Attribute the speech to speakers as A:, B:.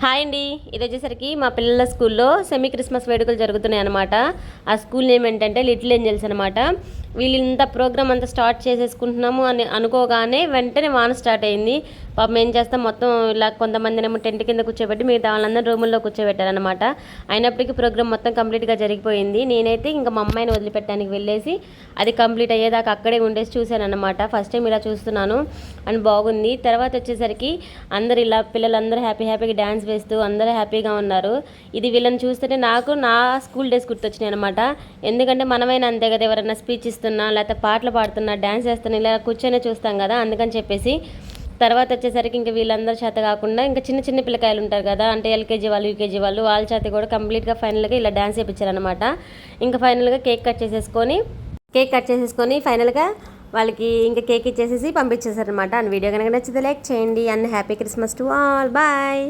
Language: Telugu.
A: హాయ్ అండి. ఇది వచ్చేసరికి మా పిల్లల స్కూల్లో సెమీ క్రిస్మస్ వేడుకలు జరుగుతున్నాయి అనమాట. ఆ స్కూల్ నేమ్ ఏంటంటే లిటిల్ ఏంజల్స్ అనమాట. వీళ్ళు ఇంత ప్రోగ్రామ్ అంతా స్టార్ట్ చేసేసుకుంటున్నాము అని అనుకోగానే వెంటనే వాన స్టార్ట్ అయింది. పాపం ఏం చేస్తాం, మొత్తం ఇలా కొంతమందినేమో టెంట్ కింద కూర్చోబెట్టి మిగతా వాళ్ళందరూ రూముల్లో కూర్చోబెట్టారనమాట. అయినప్పటికీ ప్రోగ్రామ్ మొత్తం కంప్లీట్గా జరిగిపోయింది. నేనైతే ఇంకా మా అమ్మాయిని వదిలిపెట్టడానికి వెళ్ళేసి అది కంప్లీట్ అయ్యేదాకా అక్కడే ఉండేసి చూశాను అనమాట. ఫస్ట్ టైం ఇలా చూస్తున్నాను అని బాగుంది. తర్వాత వచ్చేసరికి అందరు ఇలా పిల్లలందరూ హ్యాపీగా డ్యాన్స్ వేస్తూ అందరూ హ్యాపీగా ఉన్నారు. ఇది వీళ్ళని చూస్తుంటే నాకు నా స్కూల్ డేస్ గుర్తొచ్చినాయి అనమాట. ఎందుకంటే మనమైనా అంతే కదా, ఎవరైనా స్పీచ్ ఇస్తున్నా లేకపోతే పాటలు పాడుతున్నా డ్యాన్స్ చేస్తున్నా ఇలా కూర్చొనే చూస్తాం కదా, అందుకని చెప్పేసి. తర్వాత వచ్చేసరికి ఇంకా వీళ్ళందరూ చేత కాకుండా ఇంకా చిన్న చిన్న పిల్లకాయలు ఉంటారు కదా, అంటే ఎల్కేజీ వాళ్ళు యూకేజీ వాళ్ళు, వాళ్ళ చేత కూడా కంప్లీట్గా ఫైనల్గా ఇలా డ్యాన్స్ చేయించారనమాట. ఇంకా ఫైనల్గా కేక్ కట్ చేసేసుకొని ఫైనల్గా వాళ్ళకి ఇంకా కేక్ ఇచ్చేసేసి పంపించేశారనమాట. అండ్ వీడియో కనుక నచ్చితే లైక్ చేయండి. And happy Christmas to all. Bye.